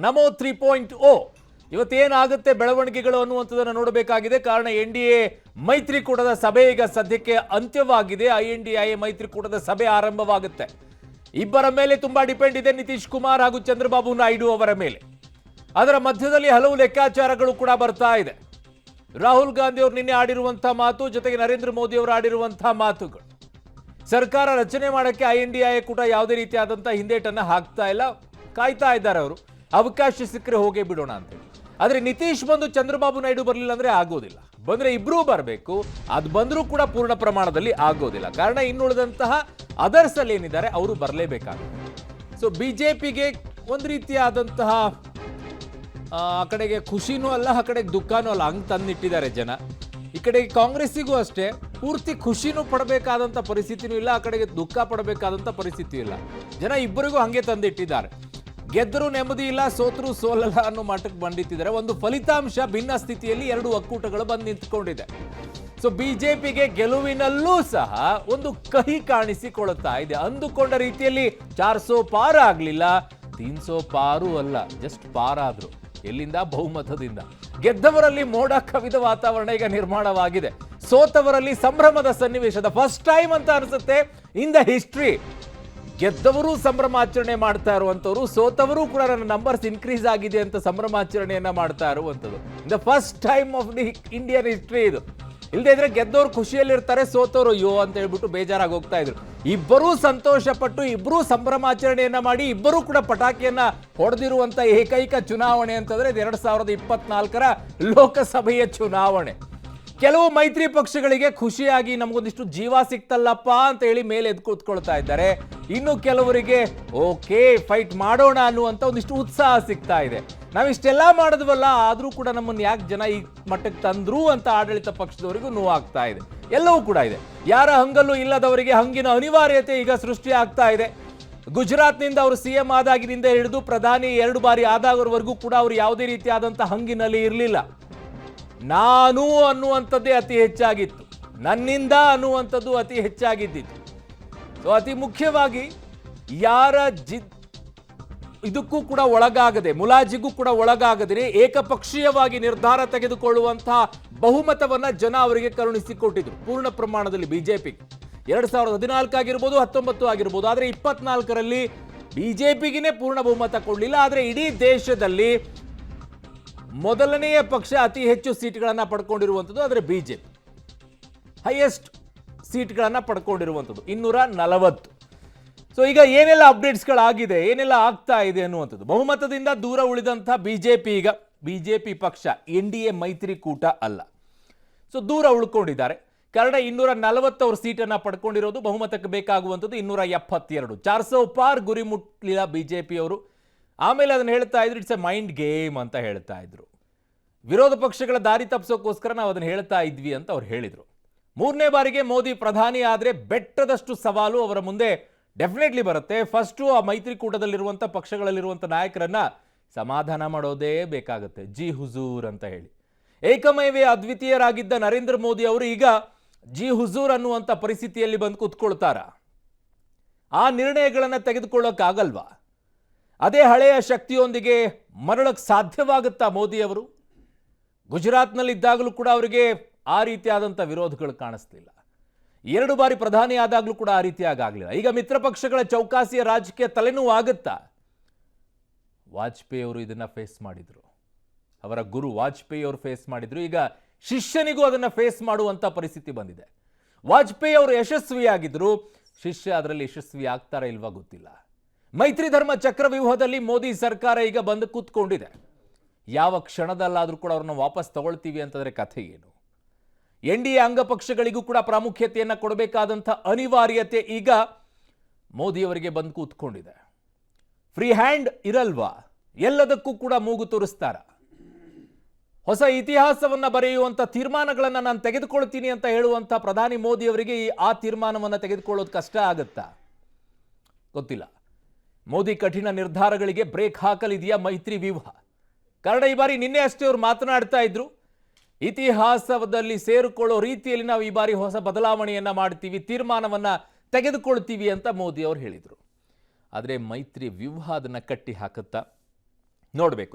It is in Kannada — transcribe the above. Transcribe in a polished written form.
ನಮೋ 3.0 ಇವತ್ತೇನಾಗುತ್ತೆ ಬೆಳವಣಿಗೆಗಳು ಅನ್ನುವಂಥದ್ದನ್ನು ನೋಡಬೇಕಾಗಿದೆ. ಕಾರಣ ಎನ್ಡಿಎ ಮೈತ್ರಿಕೂಟದ ಸಭೆ ಈಗ ಸದ್ಯಕ್ಕೆ ಅಂತ್ಯವಾಗಿದೆ. INDIA ಮೈತ್ರಿಕೂಟದ ಸಭೆ ಆರಂಭವಾಗುತ್ತೆ. ಇಬ್ಬರ ಮೇಲೆ ತುಂಬಾ ಡಿಪೆಂಡ್ ಇದೆ, ನಿತೀಶ್ ಕುಮಾರ್ ಹಾಗೂ ಚಂದ್ರಬಾಬು ನಾಯ್ಡು ಅವರ ಮೇಲೆ. ಅದರ ಮಧ್ಯದಲ್ಲಿ ಹಲವು ಲೆಕ್ಕಾಚಾರಗಳು ಕೂಡ ಬರ್ತಾ ಇದೆ. ರಾಹುಲ್ ಗಾಂಧಿ ಅವರು ನಿನ್ನೆ ಆಡಿರುವಂತಹ ಮಾತು, ಜೊತೆಗೆ ನರೇಂದ್ರ ಮೋದಿ ಅವರು ಆಡಿರುವಂತಹ ಮಾತುಗಳು, ಸರ್ಕಾರ ರಚನೆ ಮಾಡೋಕ್ಕೆ INDIA ಕೂಟ ಯಾವುದೇ ರೀತಿಯಾದಂತಹ ಹಿಂದೇಟನ್ನ ಹಾಕ್ತಾ ಇಲ್ಲ, ಕಾಯ್ತಾ ಇದ್ದಾರೆ ಅವರು. ಅವಕಾಶ ಸಿಕ್ಕರೆ ಹೋಗೇ ಬಿಡೋಣ ಅಂತೇಳಿ. ಆದರೆ ನಿತೀಶ್ ಬಂದು ಚಂದ್ರಬಾಬು ನಾಯ್ಡು ಬರಲಿಲ್ಲ ಅಂದ್ರೆ ಆಗೋದಿಲ್ಲ. ಬಂದ್ರೆ ಇಬ್ರೂ ಬರಬೇಕು. ಅದು ಬಂದರೂ ಕೂಡ ಪೂರ್ಣ ಪ್ರಮಾಣದಲ್ಲಿ ಆಗೋದಿಲ್ಲ. ಕಾರಣ ಇನ್ನುಳಿದಂತಹ ಅದರ್ಸ್ ಅಲ್ಲಿ ಏನಿದ್ದಾರೆ ಅವರು ಬರಲೇಬೇಕಾಗುತ್ತೆ. ಸೊ ಬಿಜೆಪಿಗೆ ಒಂದು ರೀತಿಯಾದಂತಹ ಆ ಕಡೆಗೆ ಖುಷಿನೂ ಅಲ್ಲ, ಆ ಕಡೆಗೆ ದುಃಖನೂ ಅಲ್ಲ, ಹಂಗೆ ತಂದಿಟ್ಟಿದ್ದಾರೆ ಜನ. ಈ ಕಡೆಗೆ ಕಾಂಗ್ರೆಸ್ಸಿಗೂ ಅಷ್ಟೇ ಪೂರ್ತಿ ಖುಷಿನೂ ಪಡಬೇಕಾದಂಥ ಪರಿಸ್ಥಿತಿನೂ ಇಲ್ಲ, ಆ ಕಡೆಗೆ ದುಃಖ ಪಡಬೇಕಾದಂಥ ಪರಿಸ್ಥಿತಿ ಇಲ್ಲ. ಜನ ಇಬ್ಬರಿಗೂ ಹಂಗೆ ತಂದಿಟ್ಟಿದ್ದಾರೆ. ಗೆದ್ದರೂ ನೆಮ್ಮದಿ ಇಲ್ಲ, ಸೋತರೂ ಸೋಲಲ್ಲ ಅನ್ನೋ ಮಟ್ಟಕ್ಕೆ ಬಂದಿಟ್ಟಿದ್ದಾರೆ. ಒಂದು ಫಲಿತಾಂಶ ಭಿನ್ನ ಸ್ಥಿತಿಯಲ್ಲಿ ಎರಡು ಒಕ್ಕೂಟಗಳು ಬಂದು ನಿಂತ್ಕೊಂಡಿದೆ. ಸೊ ಬಿಜೆಪಿಗೆ ಗೆಲುವಿನಲ್ಲೂ ಸಹ ಒಂದು ಕಹಿ ಕಾಣಿಸಿಕೊಳ್ಳುತ್ತಾ ಇದೆ. ಅಂದುಕೊಂಡ ರೀತಿಯಲ್ಲಿ 400 ಪಾರ ಆಗಲಿಲ್ಲ, 300 ಪಾರು ಅಲ್ಲ, ಜಸ್ಟ್ ಪಾರಾದ್ರು. ಎಲ್ಲಿಂದ? ಬಹುಮತದಿಂದ. ಗೆದ್ದವರಲ್ಲಿ ಮೋಡ ಕವಿದ ವಾತಾವರಣ ಈಗ ನಿರ್ಮಾಣವಾಗಿದೆ. ಸೋತವರಲ್ಲಿ ಸಂಭ್ರಮದ ಸನ್ನಿವೇಶದ ಫಸ್ಟ್ ಟೈಮ್ ಅಂತ ಅನಿಸುತ್ತೆ ಇನ್ ದ ಹಿಸ್ಟ್ರಿ. ಗೆದ್ದವರು ಸಂಭ್ರಮಾಚರಣೆ ಮಾಡ್ತಾ ಇರುವಂತವ್ರು, ಸೋತವರು ಕೂಡ ನನ್ನ ನಂಬರ್ಸ್ ಇನ್ಕ್ರೀಸ್ ಆಗಿದೆ ಅಂತ ಸಂಭ್ರಮಾಚರಣೆಯನ್ನ ಮಾಡ್ತಾ ಇರುವಂತದ್ದು in the first time of the Indian history ಇದು. ಇಲ್ಲದೆ ಇದ್ರೆ ಗೆದ್ದವ್ರು ಖುಷಿಯಲ್ಲಿರ್ತಾರೆ, ಸೋತವರು ಅಯ್ಯೋ ಅಂತ ಹೇಳ್ಬಿಟ್ಟು ಬೇಜಾರಾಗಿ ಹೋಗ್ತಾ ಇದ್ರು. ಇಬ್ಬರೂ ಸಂತೋಷ ಪಟ್ಟು, ಇಬ್ಬರೂ ಸಂಭ್ರಮಾಚರಣೆಯನ್ನ ಮಾಡಿ, ಇಬ್ಬರೂ ಕೂಡ ಪಟಾಕಿಯನ್ನ ಹೊಡೆದಿರುವಂತ ಏಕೈಕ ಚುನಾವಣೆ ಅಂತಂದ್ರೆ 2024ರ ಲೋಕಸಭೆಯ ಚುನಾವಣೆ. ಕೆಲವು ಮೈತ್ರಿ ಪಕ್ಷಗಳಿಗೆ ಖುಷಿಯಾಗಿ ನಮಗೊಂದಿಷ್ಟು ಜೀವ ಸಿಕ್ತಲ್ಲಪ್ಪ ಅಂತ ಹೇಳಿ ಮೇಲೆ ಎದ್ದು ಕೂತ್ಕೊಳ್ತಾ ಇದ್ದಾರೆ. ಇನ್ನು ಕೆಲವರಿಗೆ ಓಕೆ ಫೈಟ್ ಮಾಡೋಣ ಅನ್ನುವಂಥ ಒಂದಿಷ್ಟು ಉತ್ಸಾಹ ಸಿಗ್ತಾ ಇದೆ. ನಾವಿಷ್ಟೆಲ್ಲ ಮಾಡಿದ್ವಲ್ಲ, ಆದರೂ ಕೂಡ ನಮ್ಮನ್ನು ಯಾಕೆ ಜನ ಈ ಮಟ್ಟಕ್ಕೆ ತಂದ್ರು ಅಂತ ಆಡಳಿತ ಪಕ್ಷದವರಿಗೂ ನೋವಾಗ್ತಾ ಇದೆ. ಎಲ್ಲವೂ ಕೂಡ ಇದೆ. ಯಾರ ಹಂಗಲ್ಲೂ ಇಲ್ಲದವರಿಗೆ ಹಂಗಿನ ಅನಿವಾರ್ಯತೆ ಈಗ ಸೃಷ್ಟಿ ಆಗ್ತಾ ಇದೆ. ಗುಜರಾತ್ನಿಂದ ಅವರು CM ಆದಾಗಿನಿಂದ ಹಿಡಿದು ಪ್ರಧಾನಿ 2 ಬಾರಿ ಆದಾಗವರೆಗೂ ಕೂಡ ಅವರು ಯಾವುದೇ ರೀತಿಯಾದಂಥ ಹಂಗಿನಲ್ಲಿ ಇರಲಿಲ್ಲ. ನಾನು ಅನ್ನುವಂಥದ್ದೇ ಅತಿ ಹೆಚ್ಚಾಗಿತ್ತು, ನನ್ನಿಂದ ಅನ್ನುವಂಥದ್ದು ಅತಿ ಹೆಚ್ಚಾಗಿದ್ದಿತ್ತು. ಸೊ ಅತಿ ಮುಖ್ಯವಾಗಿ ಯಾರ ಇದಕ್ಕೂ ಕೂಡ ಒಳಗಾಗದೆ, ಮುಲಾಜಿಗೂ ಕೂಡ ಒಳಗಾಗದೆ ಏಕಪಕ್ಷೀಯವಾಗಿ ನಿರ್ಧಾರ ತೆಗೆದುಕೊಳ್ಳುವಂತಹ ಬಹುಮತವನ್ನ ಜನ ಅವರಿಗೆ ಕರುಣಿಸಿಕೊಟ್ಟಿದ್ರು ಪೂರ್ಣ ಪ್ರಮಾಣದಲ್ಲಿ ಬಿಜೆಪಿಗೆ. 2014 ಆಗಿರ್ಬೋದು, 19 ಆಗಿರ್ಬೋದು. ಆದರೆ 24ರಲ್ಲಿ ಬಿಜೆಪಿಗಿನೇ ಪೂರ್ಣ ಬಹುಮತ ಕೊಡಲಿಲ್ಲ. ಆದರೆ ಇಡೀ ದೇಶದಲ್ಲಿ ಮೊದಲನೆಯ ಪಕ್ಷ ಅತಿ ಹೆಚ್ಚು ಸೀಟ್ಗಳನ್ನ ಪಡ್ಕೊಂಡಿರುವಂಥದ್ದು ಆದರೆ ಬಿಜೆಪಿ ಹೈಯೆಸ್ಟ್ ಸೀಟ್ಗಳನ್ನ ಪಡ್ಕೊಂಡಿರುವಂಥದ್ದು 240. ಸೊ ಈಗ ಏನೆಲ್ಲ ಅಪ್ಡೇಟ್ಸ್ಗಳಾಗಿದೆ, ಏನೆಲ್ಲ ಆಗ್ತಾ ಇದೆ ಅನ್ನುವಂಥದ್ದು. ಬಹುಮತದಿಂದ ದೂರ ಉಳಿದಂಥ ಬಿಜೆಪಿ ಈಗ ಬಿಜೆಪಿ ಪಕ್ಷ NDA ಮೈತ್ರಿಕೂಟ ಅಲ್ಲ. ಸೊ ದೂರ ಉಳ್ಕೊಂಡಿದ್ದಾರೆ. ಕಾರಣ 240 ಅವ್ರ ಸೀಟನ್ನು ಪಡ್ಕೊಂಡಿರೋದು, ಬಹುಮತಕ್ಕೆ ಬೇಕಾಗುವಂಥದ್ದು 272. 400 ಪಾರ್ ಗುರಿ ಮುಟ್ಟಲಿಲ್ಲ ಬಿಜೆಪಿಯವರು. ಆಮೇಲೆ ಅದನ್ನು ಹೇಳ್ತಾ ಇದ್ರು ಇಟ್ಸ್ ಎ ಮೈಂಡ್ ಗೇಮ್ ಅಂತ ಹೇಳ್ತಾ ಇದ್ರು. ವಿರೋಧ ಪಕ್ಷಗಳ ದಾರಿ ತಪ್ಪಿಸೋಕ್ಕೋಸ್ಕರ ನಾವು ಅದನ್ನು ಹೇಳ್ತಾ ಇದ್ವಿ ಅಂತ ಅವ್ರು ಹೇಳಿದರು. 3ನೇ ಬಾರಿಗೆ ಮೋದಿ ಪ್ರಧಾನಿ ಆದರೆ ಬೆಟ್ಟದಷ್ಟು ಸವಾಲು ಅವರ ಮುಂದೆ ಡೆಫಿನೆಟ್ಲಿ ಬರುತ್ತೆ. ಫಸ್ಟು ಆ ಮೈತ್ರಿಕೂಟದಲ್ಲಿರುವಂಥ ಪಕ್ಷಗಳಲ್ಲಿರುವಂಥ ನಾಯಕರನ್ನ ಸಮಾಧಾನ ಮಾಡೋದೇ ಬೇಕಾಗುತ್ತೆ. ಜಿ ಹುಜೂರ್ ಅಂತ ಹೇಳಿ ಏಕಮೇವೇ ಅದ್ವಿತೀಯರಾಗಿದ್ದ ನರೇಂದ್ರ ಮೋದಿ ಅವರು ಈಗ ಜಿ ಹುಜೂರ್ ಅನ್ನುವಂಥ ಪರಿಸ್ಥಿತಿಯಲ್ಲಿ ಬಂದು ಕೂತ್ಕೊಳ್ತಾರ? ಆ ನಿರ್ಣಯಗಳನ್ನು ತೆಗೆದುಕೊಳ್ಳೋಕ್ಕಾಗಲ್ವಾ? ಅದೇ ಹಳೆಯ ಶಕ್ತಿಯೊಂದಿಗೆ ಮರಳಕ್ಕೆ ಸಾಧ್ಯವಾಗುತ್ತಾ ಮೋದಿಯವರು? ಗುಜರಾತ್ನಲ್ಲಿದ್ದಾಗಲೂ ಕೂಡ ಅವರಿಗೆ ಆ ರೀತಿಯಾದಂಥ ವಿರೋಧಗಳು ಕಾಣಿಸ್ತಿಲ್ಲ. 2 ಬಾರಿ ಪ್ರಧಾನಿ ಆದಾಗಲೂ ಕೂಡ ಆ ರೀತಿಯಾಗಿ ಆಗಲಿಲ್ಲ. ಈಗ ಮಿತ್ರ ಪಕ್ಷಗಳ ಚೌಕಾಸಿಯ ರಾಜಕೀಯ ತಲೆನೋವು ಆಗುತ್ತಾ? ವಾಜಪೇಯಿ ಅವರು ಇದನ್ನ ಫೇಸ್ ಮಾಡಿದ್ರು, ಅವರ ಗುರು ವಾಜಪೇಯಿ ಅವರು ಫೇಸ್ ಮಾಡಿದ್ರು. ಈಗ ಶಿಷ್ಯನಿಗೂ ಅದನ್ನು ಫೇಸ್ ಮಾಡುವಂಥ ಪರಿಸ್ಥಿತಿ ಬಂದಿದೆ. ವಾಜಪೇಯಿ ಅವರು ಯಶಸ್ವಿಯಾಗಿದ್ರು, ಶಿಷ್ಯ ಅದರಲ್ಲಿ ಯಶಸ್ವಿ ಆಗ್ತಾರಾ ಇಲ್ವಾ ಗೊತ್ತಿಲ್ಲ. ಮೈತ್ರಿ ಧರ್ಮ ಚಕ್ರವ್ಯೂಹದಲ್ಲಿ ಮೋದಿ ಸರ್ಕಾರ ಈಗ ಬಂದು ಕೂತ್ಕೊಂಡಿದೆ. ಯಾವ ಕ್ಷಣದಲ್ಲಾದರೂ ಕೂಡ ಅವ್ರನ್ನ ವಾಪಸ್ ತಗೊಳ್ತೀವಿ ಅಂತಂದ್ರೆ ಕಥೆ ಏನು? NDA ಅಂಗಪಕ್ಷಗಳಿಗೂ ಕೂಡ ಪ್ರಾಮುಖ್ಯತೆಯನ್ನು ಕೊಡಬೇಕಾದಂಥ ಅನಿವಾರ್ಯತೆ ಈಗ ಮೋದಿಯವರಿಗೆ ಬಂದು ಕೂತ್ಕೊಂಡಿದೆ. Free hand ಇರಲ್ವಾ? ಎಲ್ಲದಕ್ಕೂ ಕೂಡ ಮೂಗು ತೋರಿಸ್ತಾರ? ಹೊಸ ಇತಿಹಾಸವನ್ನ ಬರೆಯುವಂಥ ತೀರ್ಮಾನಗಳನ್ನು ನಾನು ತೆಗೆದುಕೊಳ್ತೀನಿ ಅಂತ ಹೇಳುವಂಥ ಪ್ರಧಾನಿ ಮೋದಿಯವರಿಗೆ ಆ ತೀರ್ಮಾನವನ್ನು ತೆಗೆದುಕೊಳ್ಳೋದು ಕಷ್ಟ ಆಗುತ್ತಾ ಗೊತ್ತಿಲ್ಲ. ಮೋದಿ ಕಠಿಣ ನಿರ್ಧಾರಗಳಿಗೆ ಬ್ರೇಕ್ ಹಾಕಲಿದೆಯಾ ಮೈತ್ರಿ ವ್ಯೂಹ? ಕಾರಣ ಈ ಬಾರಿ ನಿನ್ನೆ ಅಷ್ಟೇ ಅವರು ಮಾತನಾಡ್ತಾ ಇದ್ರು, ಇತಿಹಾಸದಲ್ಲಿ ಸೇರಿಕೊಳ್ಳೋ ರೀತಿಯಲ್ಲಿ ನಾವು ಈ ಬಾರಿ ಹೊಸ ಬದಲಾವಣೆಯನ್ನ ಮಾಡ್ತೀವಿ, ತೀರ್ಮಾನವನ್ನ ತೆಗೆದುಕೊಳ್ತೀವಿ ಅಂತ ಮೋದಿ ಅವರು ಹೇಳಿದರು. ಆದರೆ ಮೈತ್ರಿ ವ್ಯೂಹ ಅದನ್ನು ಕಟ್ಟಿ ಹಾಕುತ್ತಾ? ನೋಡಬೇಕು.